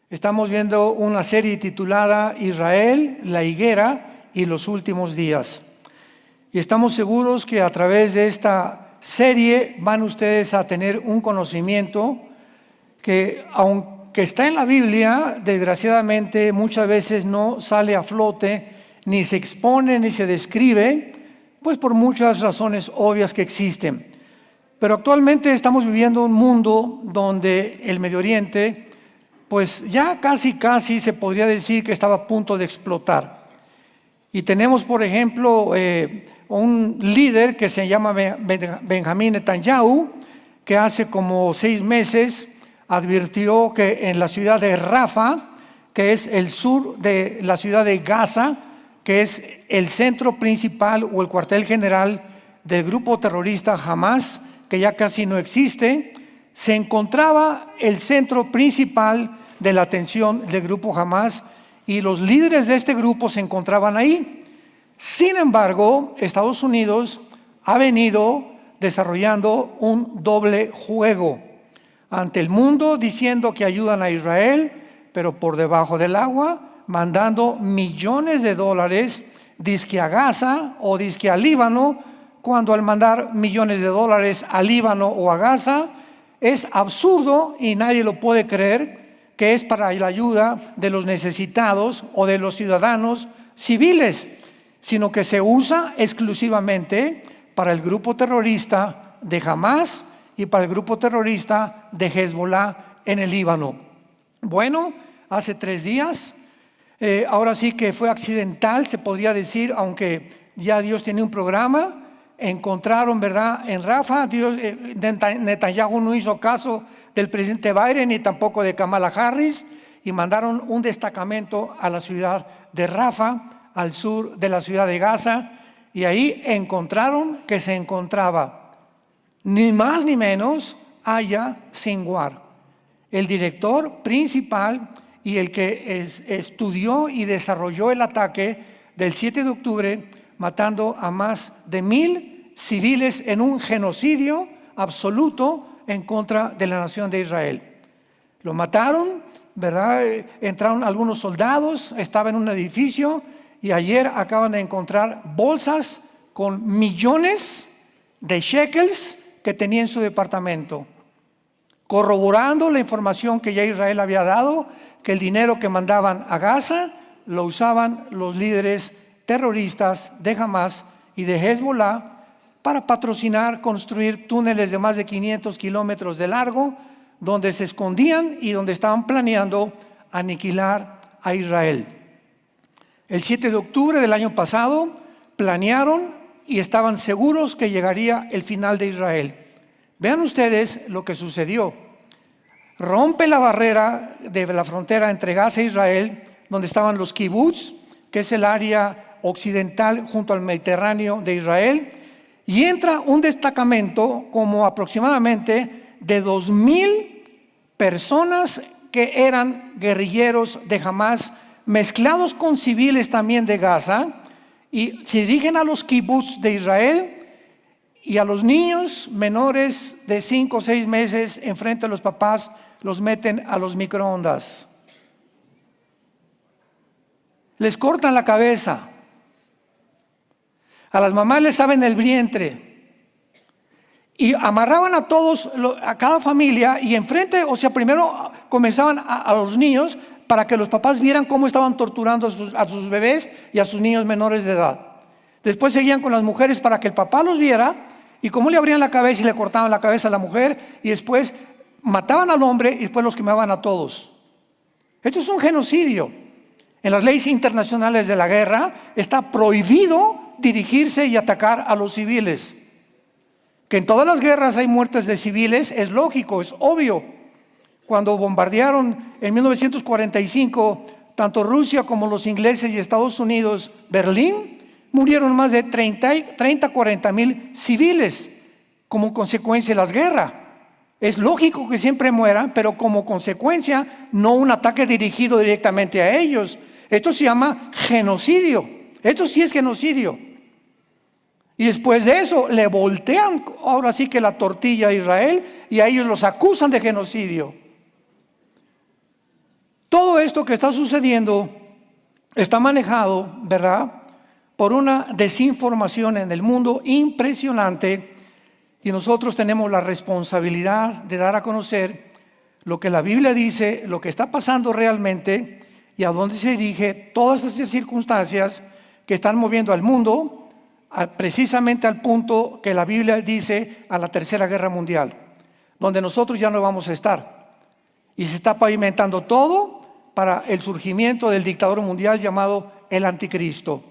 Estamos viendo una serie titulada Israel, la higuera y los últimos días. Y estamos seguros que a través de esta serie van ustedes a tener un conocimiento que, aunque está en la Biblia, desgraciadamente muchas veces no sale a flote, ni se expone, ni se describe, pues por muchas razones obvias que existen. Pero actualmente estamos viviendo un mundo donde el Medio Oriente pues ya casi se podría decir que estaba a punto de explotar. Y tenemos, por ejemplo, un líder que se llama Benjamín Netanyahu, que hace como 6 meses advirtió que en la ciudad de Rafa, que es el sur de la ciudad de Gaza, que es el centro principal o el cuartel general del grupo terrorista Hamas, que ya casi no existe, se encontraba el centro principal de la atención del grupo Hamas y los líderes de este grupo se encontraban ahí. Sin embargo, Estados Unidos ha venido desarrollando un doble juego ante el mundo, diciendo que ayudan a Israel, pero por debajo del agua, mandando millones de dólares, dizque a Gaza o dizque a Líbano, cuando al mandar millones de dólares a Líbano o a Gaza, es absurdo y nadie lo puede creer que es para la ayuda de los necesitados o de los ciudadanos civiles, sino que se usa exclusivamente para el grupo terrorista de Hamas y para el grupo terrorista de Hezbollah en el Líbano. Bueno, hace 3 días, ahora sí que fue accidental, se podría decir, aunque ya Dios tiene un programa. Encontraron, ¿verdad?, en Rafa, Netanyahu no hizo caso del presidente Biden ni tampoco de Kamala Harris y mandaron un destacamento a la ciudad de Rafa, al sur de la ciudad de Gaza, y ahí encontraron que se encontraba ni más ni menos Yahya Sinwar, el director principal y el que estudió y desarrolló el ataque del 7 de octubre, matando a más de 1,000 civiles en un genocidio absoluto en contra de la nación de Israel. Lo mataron, ¿verdad? Entraron algunos soldados, estaba en un edificio y ayer acaban de encontrar bolsas con millones de shekels que tenía en su departamento, corroborando la información que ya Israel había dado, que el dinero que mandaban a Gaza lo usaban los líderes terroristas de Hamas y de Hezbollah para patrocinar, construir túneles de más de 500 kilómetros de largo, donde se escondían y donde estaban planeando aniquilar a Israel. El 7 de octubre del año pasado planearon y estaban seguros que llegaría el final de Israel. Vean ustedes lo que sucedió. Rompe la barrera de la frontera entre Gaza e Israel, donde estaban los kibbutz, que es el área occidental junto al Mediterráneo de Israel, y entra un destacamento como aproximadamente de 2,000 personas que eran guerrilleros de Hamas, mezclados con civiles también de Gaza, y se dirigen a los kibbutz de Israel y a los niños menores de 5 o 6 meses enfrente a los papás los meten a los microondas. Les cortan la cabeza. A las mamás les saben el vientre y amarraban a todos, a cada familia, y enfrente, o sea, primero comenzaban a los niños para que los papás vieran cómo estaban torturando a sus bebés y a sus niños menores de edad. Después seguían con las mujeres para que el papá los viera y cómo le abrían la cabeza y le cortaban la cabeza a la mujer, y después mataban al hombre y después los quemaban a todos. Esto es un genocidio. En las leyes internacionales de la guerra está prohibido dirigirse y atacar a los civiles. Que en todas las guerras hay muertes de civiles es lógico, es obvio. Cuando bombardearon en 1945 tanto Rusia como los ingleses y Estados Unidos Berlín, murieron más de 40,000 civiles como consecuencia de las guerras. Es lógico que siempre mueran, pero como consecuencia, no un ataque dirigido directamente a ellos. Esto se llama genocidio. Esto sí es genocidio. Y después de eso le voltean ahora sí que la tortilla a Israel y a ellos los acusan de genocidio. Todo esto que está sucediendo está manejado, ¿verdad?, por una desinformación en el mundo impresionante, y nosotros tenemos la responsabilidad de dar a conocer lo que la Biblia dice, lo que está pasando realmente y a dónde se dirige todas esas circunstancias que están moviendo al mundo precisamente al punto que la Biblia dice, a la Tercera Guerra Mundial, donde nosotros ya no vamos a estar. Y se está pavimentando todo para el surgimiento del dictador mundial llamado el Anticristo.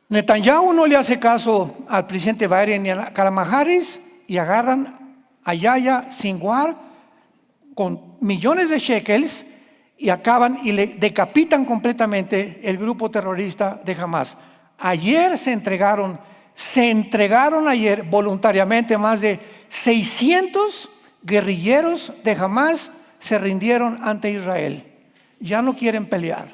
Netanyahu no le hace caso al presidente Biden ni a Kamala Harris y agarran a Yahya Sinwar con millones de shekels y acaban y le decapitan completamente el grupo terrorista de Hamás. Ayer se entregaron ayer voluntariamente más de 600 guerrilleros de Hamás se rindieron ante Israel. Ya no quieren pelear.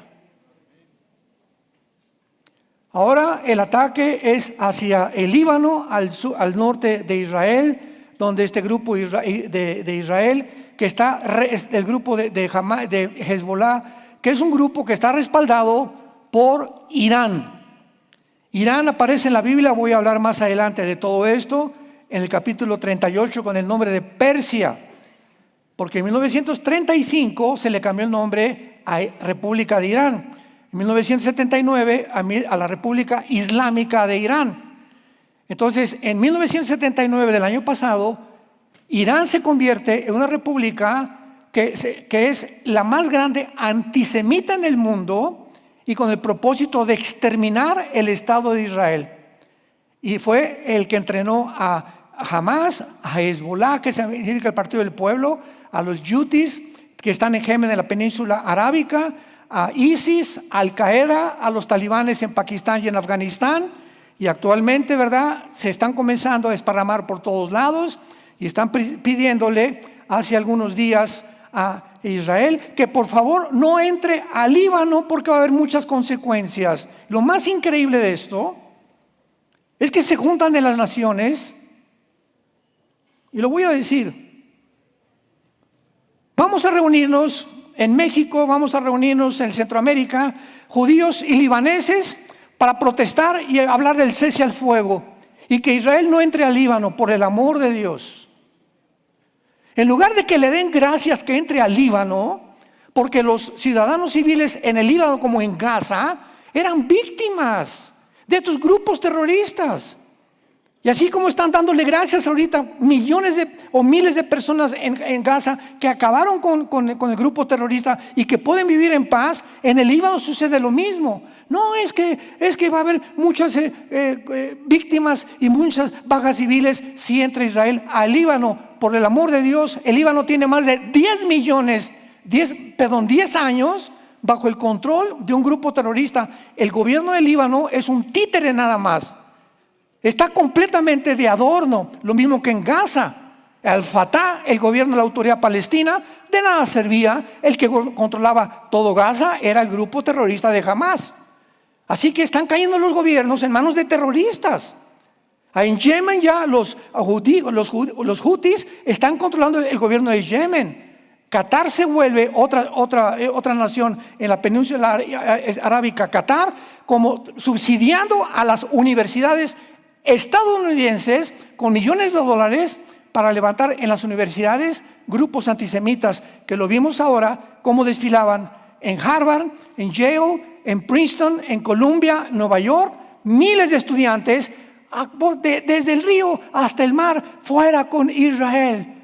Ahora el ataque es hacia el Líbano, al norte de Israel, donde este grupo de Israel, que está el grupo de Hezbollah, que es un grupo que está respaldado por Irán. Irán aparece en la Biblia, voy a hablar más adelante de todo esto, en el capítulo 38 con el nombre de Persia, porque en 1935 se le cambió el nombre a República de Irán. En 1979 a la República Islámica de Irán. Entonces, en 1979 del año pasado, Irán se convierte en una república que es la más grande antisemita en el mundo y con el propósito de exterminar el Estado de Israel. Y fue el que entrenó a Hamás, a Hezbollah, que significa el Partido del Pueblo, a los Houthis, que están en Yemen, en la península arábica, a ISIS, Al Qaeda, a los talibanes en Pakistán y en Afganistán, y actualmente, ¿verdad?, se están comenzando a desparramar por todos lados y están pidiéndole hace algunos días a Israel que por favor no entre al Líbano porque va a haber muchas consecuencias. Lo más increíble de esto es que se juntan de las naciones, y lo voy a decir, vamos a reunirnos en México, vamos a reunirnos en Centroamérica, judíos y libaneses, para protestar y hablar del cese al fuego y que Israel no entre al Líbano, por el amor de Dios. En lugar de que le den gracias que entre al Líbano, porque los ciudadanos civiles en el Líbano como en Gaza eran víctimas de estos grupos terroristas. Y así como están dándole gracias ahorita millones o miles de personas en Gaza que acabaron con el grupo terrorista y que pueden vivir en paz, en el Líbano sucede lo mismo. No, es que va a haber muchas víctimas y muchas bajas civiles si entra Israel al Líbano. Por el amor de Dios, el Líbano tiene más de 10 años bajo el control de un grupo terrorista. El gobierno del Líbano es un títere nada más. Está completamente de adorno, lo mismo que en Gaza. Al-Fatah, el gobierno de la autoridad palestina, de nada servía. El que controlaba todo Gaza era el grupo terrorista de Hamás. Así que están cayendo los gobiernos en manos de terroristas. En Yemen ya los Houthis están controlando el gobierno de Yemen. Qatar se vuelve otra nación en la península arábica, Qatar, como subsidiando a las universidades estadounidenses con millones de dólares para levantar en las universidades grupos antisemitas, que lo vimos ahora cómo desfilaban en Harvard, en Yale, en Princeton, en Columbia, Nueva York, miles de estudiantes desde el río hasta el mar, fuera con Israel.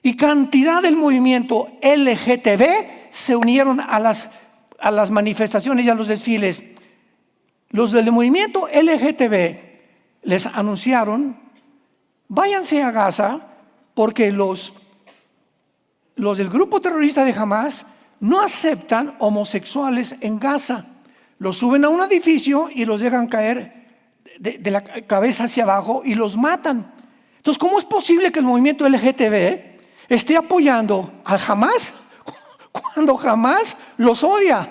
Y cantidad del movimiento LGTB se unieron a las manifestaciones y a los desfiles. Los del movimiento LGTB les anunciaron: váyanse a Gaza, porque los del grupo terrorista de Hamás no aceptan homosexuales en Gaza. Los suben a un edificio y los dejan caer de la cabeza hacia abajo y los matan. Entonces, ¿cómo es posible que el movimiento LGTB esté apoyando al Hamás cuando Hamás los odia?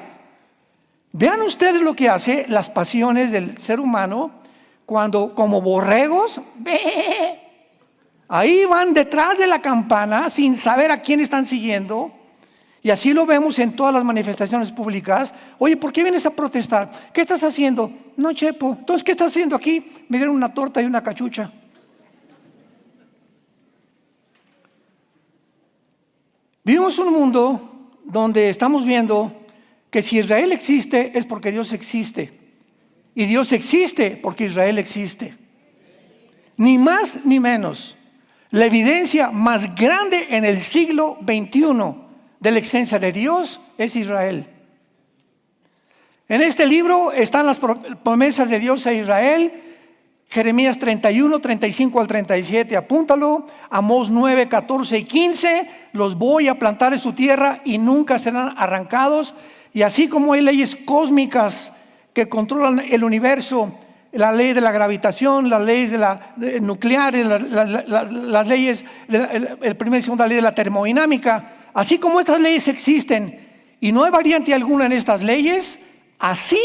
Vean ustedes lo que hace las pasiones del ser humano cuando, como borregos, ahí van detrás de la campana sin saber a quién están siguiendo, Y así lo vemos en todas las manifestaciones públicas. Oye, ¿por qué vienes a protestar? ¿Qué estás haciendo? No, Chepo. Entonces, ¿qué estás haciendo aquí? Me dieron una torta y una cachucha. Vivimos un mundo donde estamos viendo que si Israel existe es porque Dios existe. Y Dios existe porque Israel existe. Ni más ni menos. La evidencia más grande en el siglo XXI de la existencia de Dios es Israel. En este libro están las promesas de Dios a Israel. Jeremías 31, 35 al 37, apúntalo. Amós 9, 14 y 15, los voy a plantar en su tierra y nunca serán arrancados. Y así como hay leyes cósmicas que controlan el universo, la ley de la gravitación, las leyes de la nuclear, las leyes, el primera y segunda ley de la termodinámica, así como estas leyes existen y no hay variante alguna en estas leyes, así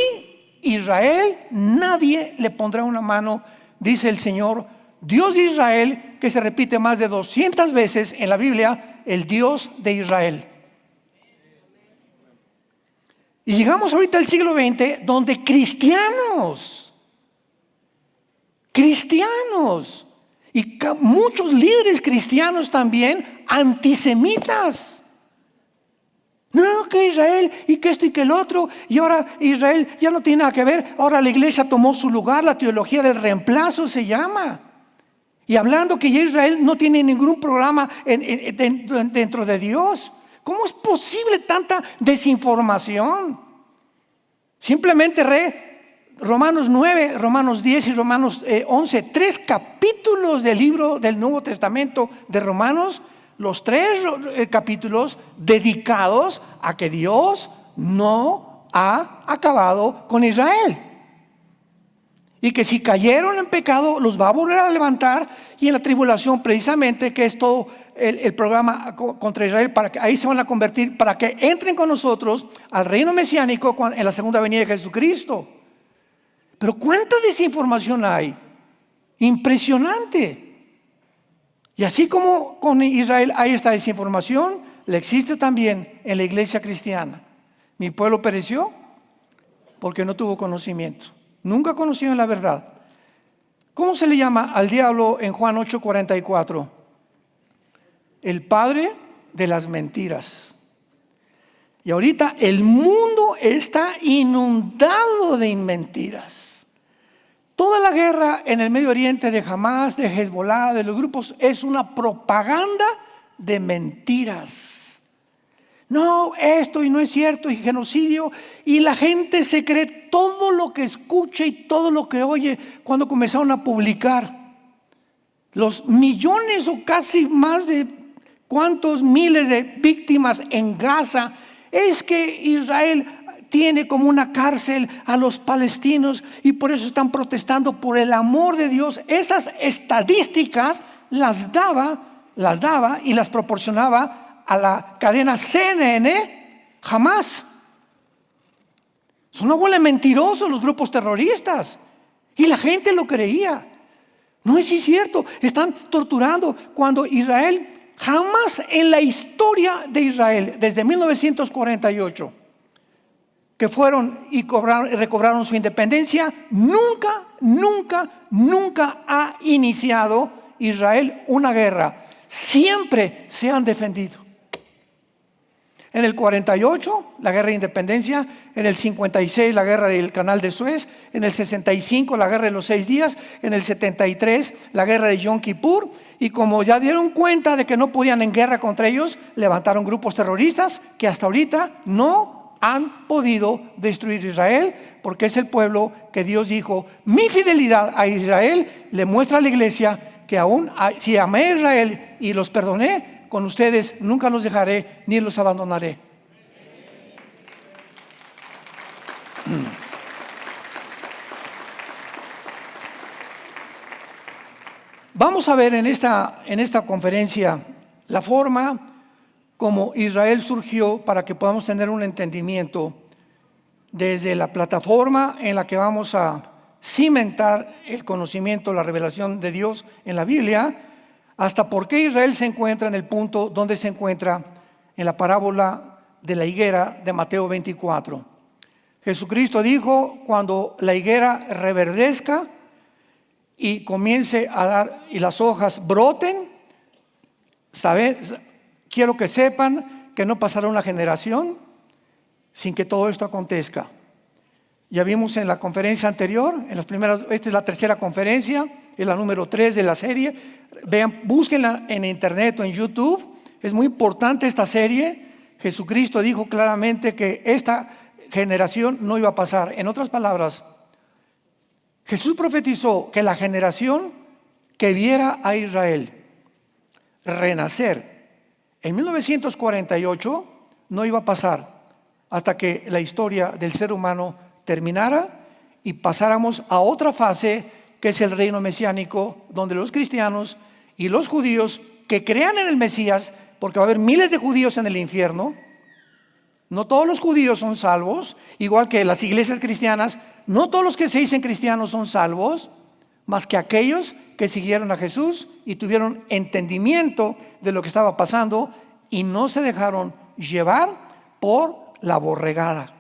Israel, nadie le pondrá una mano, dice el Señor, Dios de Israel, que se repite más de 200 veces en la Biblia, el Dios de Israel. Y llegamos ahorita al siglo XX, donde cristianos y muchos líderes cristianos también antisemitas. No, que Israel y que esto y que el otro, y ahora Israel ya no tiene nada que ver, ahora la iglesia tomó su lugar, la teología del reemplazo se llama. Y hablando que ya Israel no tiene ningún programa dentro de Dios. ¿Cómo es posible tanta desinformación? Simplemente Romanos 9, Romanos 10 y Romanos 11, 3 capítulos del libro del Nuevo Testamento de Romanos, los 3 capítulos dedicados a que Dios no ha acabado con Israel. Y que si cayeron en pecado, los va a volver a levantar, y en la tribulación precisamente, que es todo el programa contra Israel, para que ahí se van a convertir, para que entren con nosotros al reino mesiánico en la segunda venida de Jesucristo. Pero ¿cuánta desinformación hay? Impresionante. Y así como con Israel hay esta desinformación, le existe también en la iglesia cristiana. Mi pueblo pereció porque no tuvo conocimiento. Nunca conocieron la verdad. ¿Cómo se le llama al diablo en Juan 8:44? El padre de las mentiras. Y ahorita el mundo está inundado de mentiras. Toda la guerra en el Medio Oriente de Hamás, de Hezbollah, de los grupos, es una propaganda de mentiras. No, esto y no es cierto, y genocidio, y la gente se cree todo lo que escucha y todo lo que oye cuando comenzaron a publicar. Los millones o casi más de cuántos miles de víctimas en Gaza, es que Israel tiene como una cárcel a los palestinos y por eso están protestando por el amor de Dios. Esas estadísticas las daba y las proporcionaba a la cadena CNN Hamás. Son una bola de mentirosos los grupos terroristas y la gente lo creía. No es cierto, están torturando cuando Israel, jamás en la historia de Israel, desde 1948, que fueron y recobraron su independencia, nunca ha iniciado Israel una guerra. Siempre se han defendido. En el 48, la guerra de independencia. En el 56, la guerra del Canal de Suez. En el 65, la guerra de los 6 días. En el 73, la guerra de Yom Kippur. Y como ya dieron cuenta de que no podían en guerra contra ellos, levantaron grupos terroristas que hasta ahorita no han podido destruir Israel, porque es el pueblo que Dios dijo: mi fidelidad a Israel le muestra a la iglesia que aún si amé a Israel y los perdoné, con ustedes nunca los dejaré ni los abandonaré. Vamos a ver en esta conferencia la forma como Israel surgió, para que podamos tener un entendimiento desde la plataforma en la que vamos a cimentar el conocimiento, la revelación de Dios en la Biblia, hasta por qué Israel se encuentra en el punto donde se encuentra en la parábola de la higuera de Mateo 24. Jesucristo dijo, cuando la higuera reverdezca y comience a dar y las hojas broten, quiero que sepan que no pasará una generación sin que todo esto acontezca. Ya vimos en la conferencia anterior, esta es la tercera conferencia, es la número 3 de la serie. Vean, búsquenla en internet o en YouTube. Es muy importante esta serie. Jesucristo dijo claramente que esta generación no iba a pasar. En otras palabras, Jesús profetizó que la generación que viera a Israel renacer en 1948 no iba a pasar hasta que la historia del ser humano terminara y pasáramos a otra fase, que es el reino mesiánico, donde los cristianos y los judíos que crean en el Mesías, porque va a haber miles de judíos en el infierno. No todos los judíos son salvos, igual que las iglesias cristianas, no todos los que se dicen cristianos son salvos, más que aquellos que siguieron a Jesús y tuvieron entendimiento de lo que estaba pasando y no se dejaron llevar por la borregada,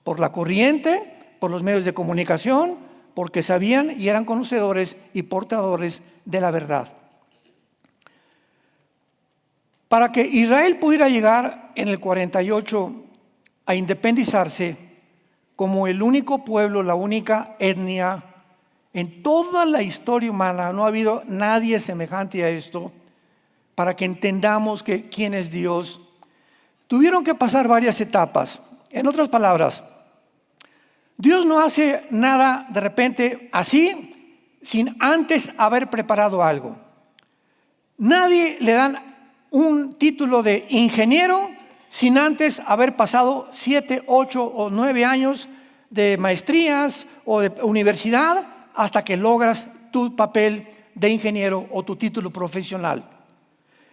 por la corriente, por los medios de comunicación, porque sabían y eran conocedores y portadores de la verdad. Para que Israel pudiera llegar en el 48 a independizarse como el único pueblo, la única etnia en toda la historia humana, no ha habido nadie semejante a esto, para que entendamos que quién es Dios, tuvieron que pasar varias etapas. En otras palabras, Dios no hace nada de repente así sin antes haber preparado algo. Nadie le dan un título de ingeniero sin antes haber pasado 7, 8 o 9 años de maestrías o de universidad hasta que logras tu papel de ingeniero o tu título profesional.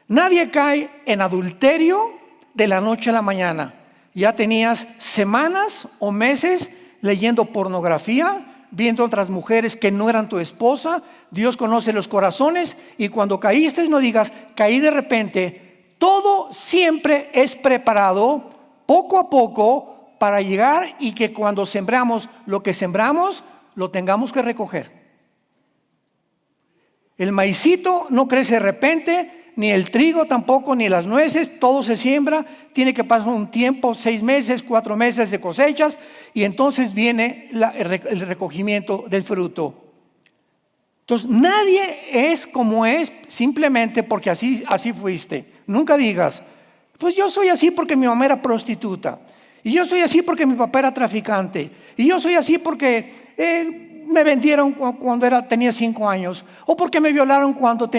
Nadie cae en adulterio de la noche a la mañana. Ya tenías semanas o meses leyendo pornografía, viendo otras mujeres que no eran tu esposa. Dios conoce los corazones y cuando caíste no digas, caí de repente. Todo siempre es preparado poco a poco para llegar y que cuando sembramos lo que sembramos, lo tengamos que recoger. El maicito no crece de repente, ni el trigo tampoco, ni las nueces, todo se siembra, tiene que pasar un tiempo, 6 meses, 4 meses de cosechas y entonces viene el recogimiento del fruto. Entonces nadie es como es simplemente porque así fuiste. Nunca digas, pues yo soy así porque mi mamá era prostituta, y yo soy así porque mi papá era traficante, y yo soy así porque me vendieron cuando tenía 5 años, o porque me violaron cuando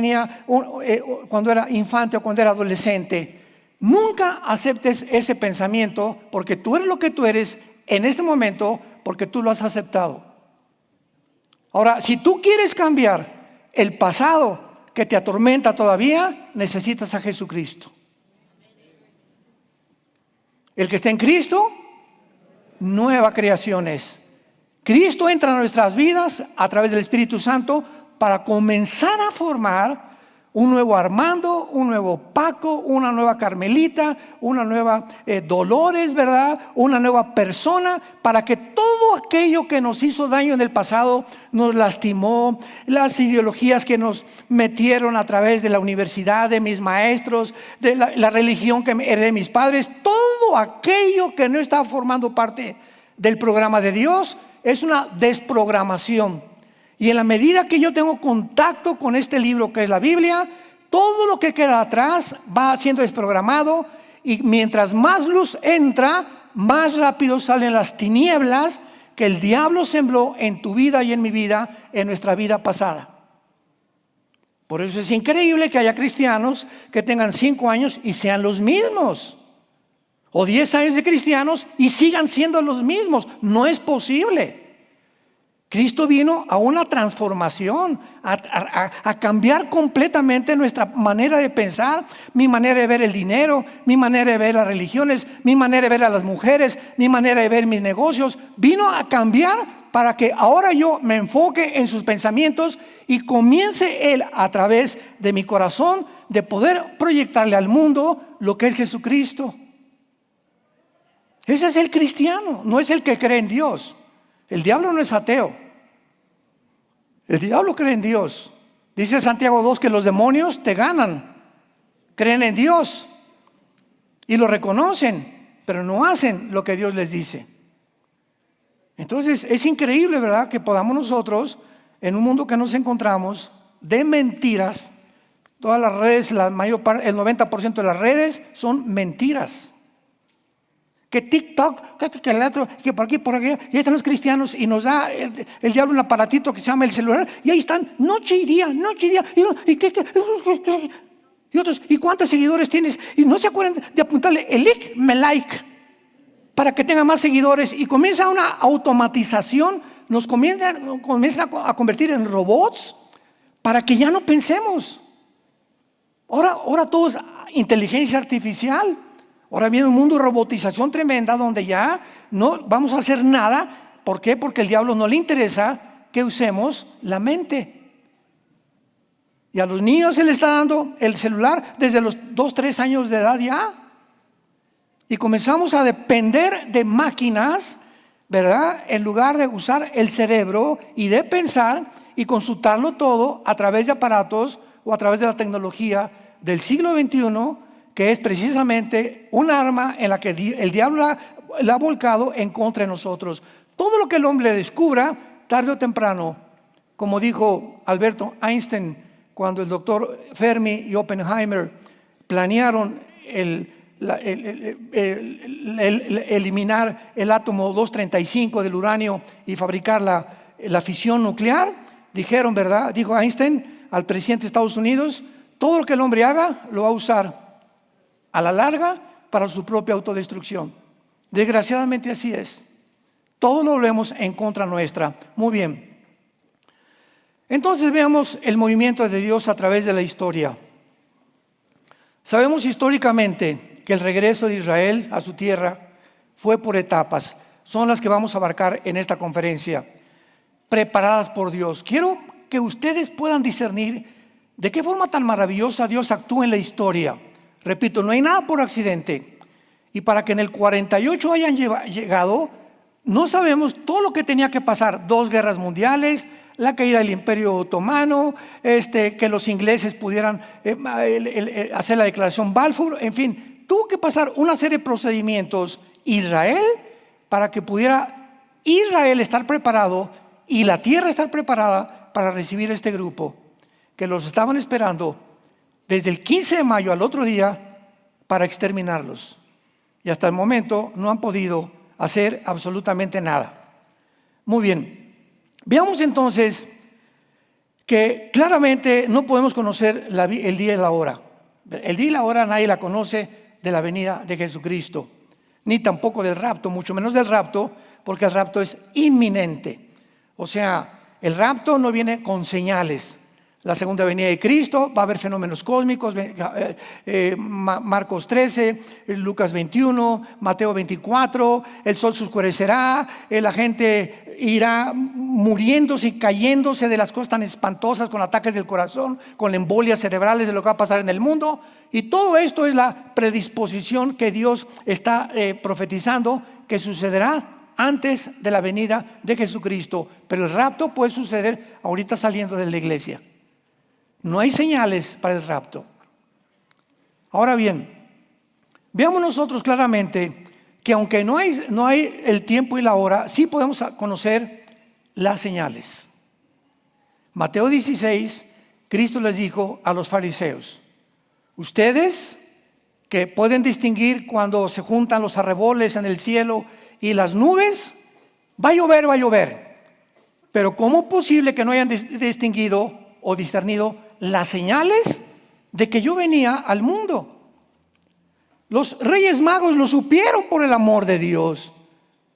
era infante o cuando era adolescente. Nunca aceptes ese pensamiento, porque tú eres lo que tú eres en este momento, porque tú lo has aceptado. Ahora, si tú quieres cambiar el pasado que te atormenta todavía, necesitas a Jesucristo. El que está en Cristo, nueva creación es. Cristo entra en nuestras vidas a través del Espíritu Santo para comenzar a formar un nuevo Armando, un nuevo Paco, una nueva Carmelita, una nueva Dolores, ¿verdad? Una nueva persona, para que todo aquello que nos hizo daño en el pasado, nos lastimó, las ideologías que nos metieron a través de la universidad, de mis maestros, de la religión que heredé de mis padres, todo aquello que no estaba formando parte del programa de Dios, es una desprogramación. Y en la medida que yo tengo contacto con este libro que es la Biblia, todo lo que queda atrás va siendo desprogramado, y mientras más luz entra, más rápido salen las tinieblas que el diablo sembró en tu vida y en mi vida, en nuestra vida pasada. Por eso es increíble que haya cristianos que tengan 5 años y sean los mismos, o 10 años de cristianos y sigan siendo los mismos. No es posible. Cristo vino a una transformación, a cambiar completamente nuestra manera de pensar, mi manera de ver el dinero, mi manera de ver las religiones, mi manera de ver a las mujeres, mi manera de ver mis negocios. Vino a cambiar para que ahora yo me enfoque en sus pensamientos y comience Él a través de mi corazón de poder proyectarle al mundo lo que es Jesucristo. Ese es el cristiano, no es el que cree en Dios. El diablo no es ateo. El diablo cree en Dios. Dice Santiago 2 que los demonios te ganan. Creen en Dios y lo reconocen, pero no hacen lo que Dios les dice. Entonces es increíble, ¿verdad?, que podamos nosotros, en un mundo que nos encontramos de mentiras, todas las redes, el 90% de las redes son mentiras. Que TikTok, que el otro, que por aquí, por aquí, y ahí están los cristianos y nos da el diablo un aparatito que se llama el celular, y ahí están noche y día, y otros, ¿y cuántos seguidores tienes? Y no se acuerdan de apuntarle el like para que tenga más seguidores, y comienza una automatización, nos comienza a convertir en robots para que ya no pensemos. Ahora todo es inteligencia artificial. Ahora viene un mundo de robotización tremenda donde ya no vamos a hacer nada. ¿Por qué? Porque al diablo no le interesa que usemos la mente. Y a los niños se les está dando el celular desde los 2, 3 años de edad ya. Y comenzamos a depender de máquinas, ¿verdad?, en lugar de usar el cerebro y de pensar y consultarlo todo a través de aparatos o a través de la tecnología del siglo XXI, que es precisamente un arma en la que el diablo la ha volcado en contra de nosotros. Todo lo que el hombre descubra, tarde o temprano, como dijo Albert Einstein, cuando el doctor Fermi y Oppenheimer planearon eliminar el átomo 235 del uranio y fabricar la fisión nuclear, dijeron, ¿verdad?, dijo Einstein al presidente de Estados Unidos: todo lo que el hombre haga lo va a usar a la larga para su propia autodestrucción. Desgraciadamente así es. Todo lo vemos en contra nuestra. Muy bien. Entonces veamos el movimiento de Dios a través de la historia. Sabemos históricamente que el regreso de Israel a su tierra fue por etapas. Son las que vamos a abarcar en esta conferencia, preparadas por Dios. Quiero que ustedes puedan discernir de qué forma tan maravillosa Dios actúa en la historia. Repito, no hay nada por accidente. Y para que en el 48 hayan llegado, no sabemos todo lo que tenía que pasar. 2 guerras mundiales, la caída del Imperio Otomano, que los ingleses pudieran hacer la declaración Balfour. En fin, tuvo que pasar una serie de procedimientos Israel para que pudiera Israel estar preparado y la tierra estar preparada para recibir este grupo que los estaban esperando desde el 15 de mayo al otro día para exterminarlos. Y hasta el momento no han podido hacer absolutamente nada. Muy bien. Veamos entonces que claramente no podemos conocer el día y la hora. El día y la hora nadie la conoce de la venida de Jesucristo, ni tampoco del rapto, mucho menos del rapto, porque el rapto es inminente. O sea, el rapto no viene con señales. La segunda venida de Cristo, va a haber fenómenos cósmicos, Marcos 13, Lucas 21, Mateo 24, el sol se oscurecerá, la gente irá muriéndose y cayéndose de las cosas tan espantosas, con ataques del corazón, con embolias cerebrales, de lo que va a pasar en el mundo. Y todo esto es la predisposición que Dios está profetizando que sucederá antes de la venida de Jesucristo. Pero el rapto puede suceder ahorita saliendo de la iglesia. No hay señales para el rapto. Ahora bien, veamos nosotros claramente que aunque no hay el tiempo y la hora, sí podemos conocer las señales. Mateo 16, Cristo les dijo a los fariseos: ustedes que pueden distinguir cuando se juntan los arreboles en el cielo y las nubes, va a llover. Pero ¿cómo es posible que no hayan distinguido o discernido las señales de que yo venía al mundo? Los reyes magos lo supieron, por el amor de Dios,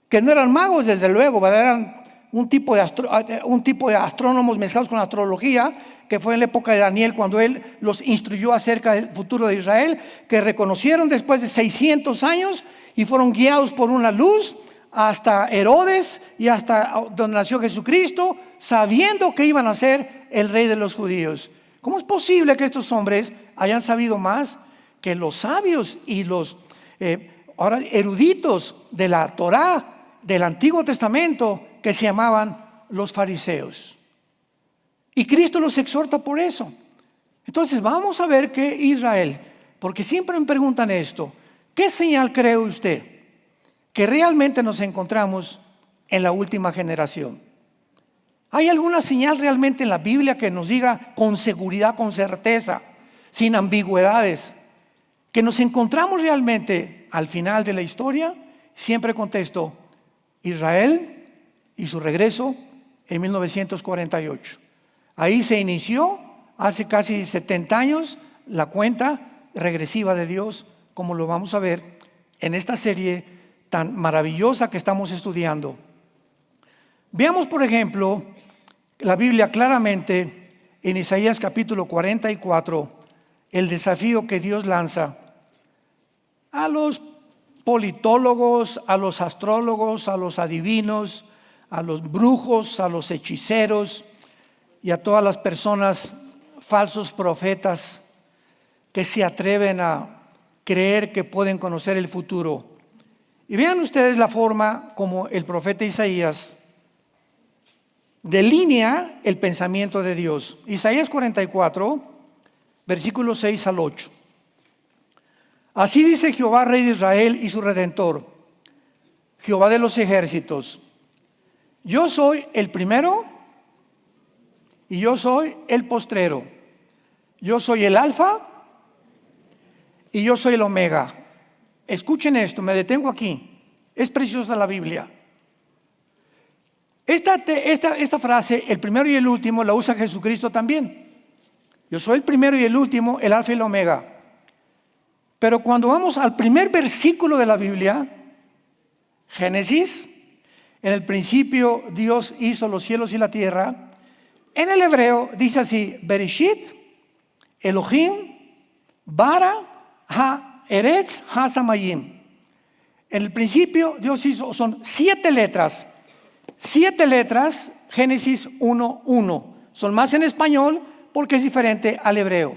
que no eran magos desde luego, ¿verdad? Eran un tipo de astrónomos mezclados con astrología, que fue en la época de Daniel, cuando él los instruyó acerca del futuro de Israel, que reconocieron después de 600 años y fueron guiados por una luz hasta Herodes y hasta donde nació Jesucristo, sabiendo que iban a ser el rey de los judíos. ¿Cómo es posible que estos hombres hayan sabido más que los sabios y los ahora eruditos de la Torá del Antiguo Testamento que se llamaban los fariseos. Y Cristo los exhorta por eso. Entonces vamos a ver que Israel, porque siempre me preguntan esto, ¿qué señal cree usted que realmente nos encontramos en la última generación? ¿Hay alguna señal realmente en la Biblia que nos diga con seguridad, con certeza, sin ambigüedades, que nos encontramos realmente al final de la historia? Siempre contesto, Israel y su regreso en 1948. Ahí se inició, hace casi 70 años, la cuenta regresiva de Dios, como lo vamos a ver en esta serie tan maravillosa que estamos estudiando. Veamos, por ejemplo, la Biblia claramente en Isaías capítulo 44, el desafío que Dios lanza a los politólogos, a los astrólogos, a los adivinos, a los brujos, a los hechiceros y a todas las personas, falsos profetas, que se atreven a creer que pueden conocer el futuro. Y vean ustedes la forma como el profeta Isaías delinea el pensamiento de Dios. Isaías 44, versículos 6 al 8. Así dice Jehová, Rey de Israel y su Redentor, Jehová de los ejércitos: yo soy el primero y yo soy el postrero. Yo soy el alfa y yo soy el omega. Escuchen esto, me detengo aquí. Es preciosa la Biblia. Esta frase, el primero y el último, la usa Jesucristo también. Yo soy el primero y el último, el alfa y el omega. Pero cuando vamos al primer versículo de la Biblia, Génesis, en el principio Dios hizo los cielos y la tierra. En el hebreo dice así: Bereshit, Elohim, Bara, Ha-Eretz, Ha-Samayim. En el principio Dios hizo, son 7 letras. 7 letras, Génesis 1:1. Son más en español porque es diferente al hebreo.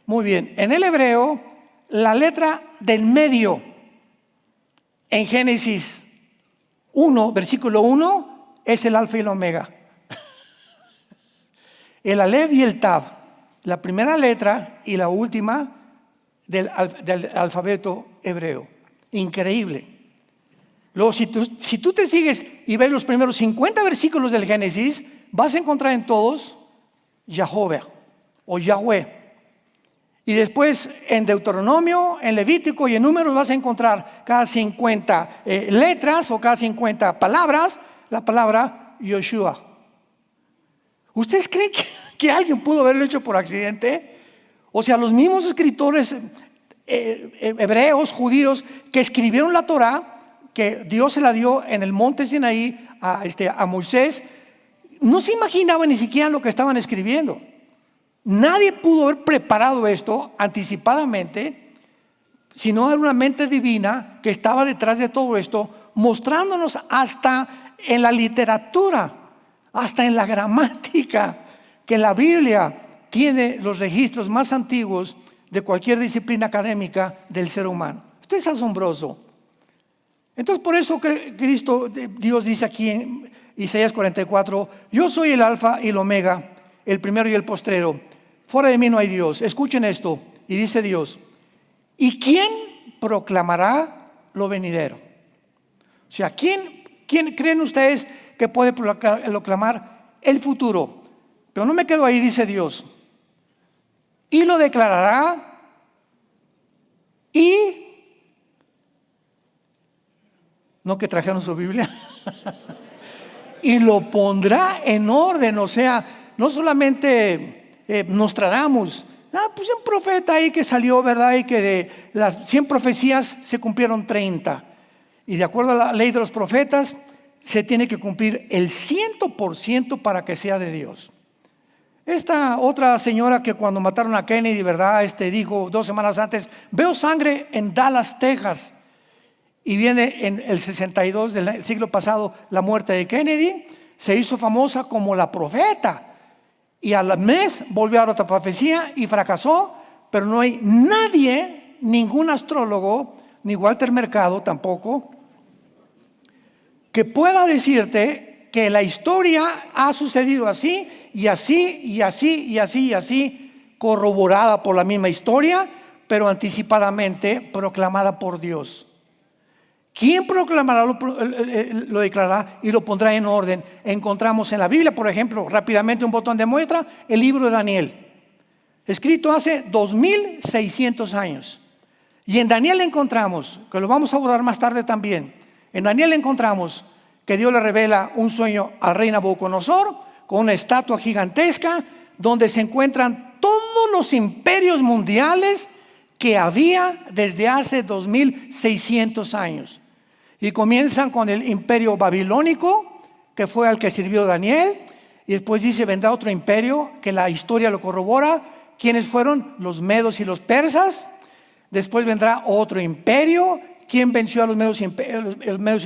Muy bien, en el hebreo, la letra del medio en Génesis 1, versículo 1, es el alfa y el omega. El alef y el tab, la primera letra y la última del alfabeto hebreo. Increíble. Luego, si tú te sigues y ves los primeros 50 versículos del Génesis, vas a encontrar en todos Jehová o Yahweh. Y después en Deuteronomio, en Levítico y en Números vas a encontrar cada 50 letras o cada 50 palabras, la palabra Yoshua. ¿Ustedes creen que alguien pudo haberlo hecho por accidente? O sea, los mismos escritores hebreos, judíos, que escribieron la Torá, que Dios se la dio en el monte Sinaí a Moisés, no se imaginaban ni siquiera lo que estaban escribiendo. Nadie pudo haber preparado esto anticipadamente, sino era una mente divina que estaba detrás de todo esto, mostrándonos hasta en la literatura, hasta en la gramática, que la Biblia tiene los registros más antiguos de cualquier disciplina académica del ser humano. Esto es asombroso. Entonces, por eso Dios dice aquí en Isaías 44, yo soy el alfa y el omega, el primero y el postrero. Fuera de mí no hay Dios. Escuchen esto. Y dice Dios: ¿y quién proclamará lo venidero? O sea, ¿quién creen ustedes que puede proclamar el futuro? Pero no me quedo ahí, dice Dios. Y lo declarará y... ¿No que trajeron su Biblia? Y lo pondrá en orden. O sea, no solamente Nostradamus, pues un profeta ahí que salió, ¿verdad? Y que de las 100 profecías se cumplieron 30. Y de acuerdo a la ley de los profetas, se tiene que cumplir el 100% para que sea de Dios. Esta otra señora que cuando mataron a Kennedy, ¿verdad? Dijo 2 semanas antes: veo sangre en Dallas, Texas. Y viene en el 62 del siglo pasado la muerte de Kennedy, se hizo famosa como la profeta. Y al mes volvió a dar otra profecía y fracasó, pero no hay nadie, ningún astrólogo, ni Walter Mercado tampoco, que pueda decirte que la historia ha sucedido así y así y así y así y así, corroborada por la misma historia, pero anticipadamente proclamada por Dios. ¿Quién proclamará, lo declarará y lo pondrá en orden? Encontramos en la Biblia, por ejemplo, rápidamente un botón de muestra, el libro de Daniel, escrito hace 2600 años. Y en Daniel encontramos, que lo vamos a abordar más tarde también, en Daniel encontramos que Dios le revela un sueño al rey Nabucodonosor con una estatua gigantesca donde se encuentran todos los imperios mundiales que había desde hace 2600 años. Y comienzan con el imperio babilónico, que fue al que sirvió Daniel, y después dice vendrá otro imperio que la historia lo corrobora. ¿Quiénes fueron? Los medos y los persas. Después vendrá otro imperio. ¿Quién venció a los medos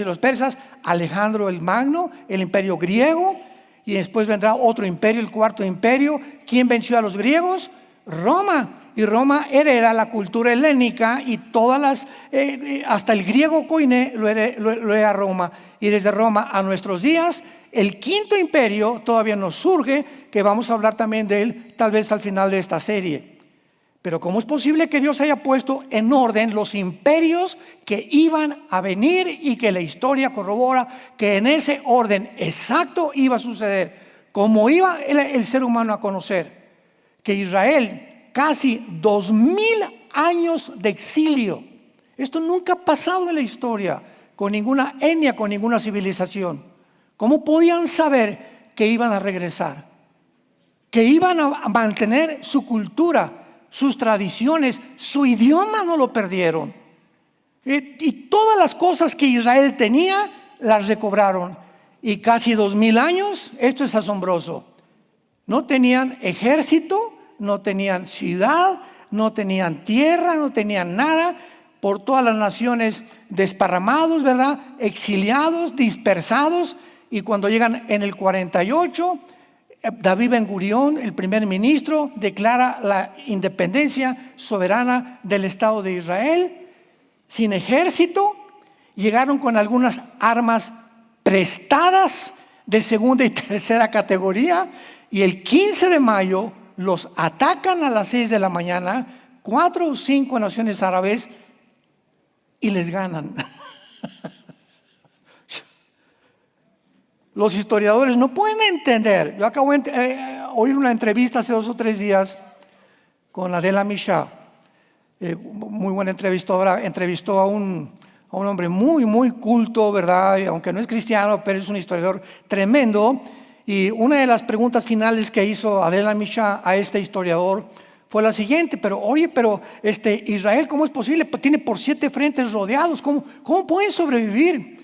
y los persas? Alejandro el Magno, el imperio griego. Y después vendrá otro imperio, el cuarto imperio. ¿Quién venció a los griegos? Roma. Y Roma hereda la cultura helénica y todas las, hasta el griego koiné lo hereda Roma. Y desde Roma a nuestros días, el quinto imperio todavía nos surge, que vamos a hablar también de él tal vez al final de esta serie. Pero ¿cómo es posible que Dios haya puesto en orden los imperios que iban a venir y que la historia corrobora que en ese orden exacto iba a suceder? ¿Cómo iba el ser humano a conocer que Israel, casi 2000 años de exilio, esto nunca ha pasado en la historia con ninguna etnia, con ninguna civilización? ¿Cómo podían saber que iban a regresar? Que iban a mantener su cultura, sus tradiciones, su idioma no lo perdieron. Y todas las cosas que Israel tenía, las recobraron. Y casi 2000 años, esto es asombroso. No tenían ejército, no tenían ciudad, no tenían tierra, no tenían nada, por todas las naciones desparramados, ¿verdad? Exiliados, dispersados. Y cuando llegan en el 48, David Ben Gurión, el primer ministro, declara la independencia soberana del Estado de Israel. Sin ejército, llegaron con algunas armas prestadas de segunda y tercera categoría, y el 15 de mayo los atacan a las 6 de la mañana, 4 o 5 naciones árabes, y les ganan. Los historiadores no pueden entender. Yo acabo de oír una entrevista hace 2 o 3 días con Adela Misha, muy buena entrevistadora. Entrevistó a un hombre muy culto, ¿verdad? Aunque no es cristiano, pero es un historiador tremendo. Y una de las preguntas finales que hizo Adela Misha a este historiador fue la siguiente: pero Israel, ¿cómo es posible? Tiene por 7 frentes rodeados, ¿cómo pueden sobrevivir?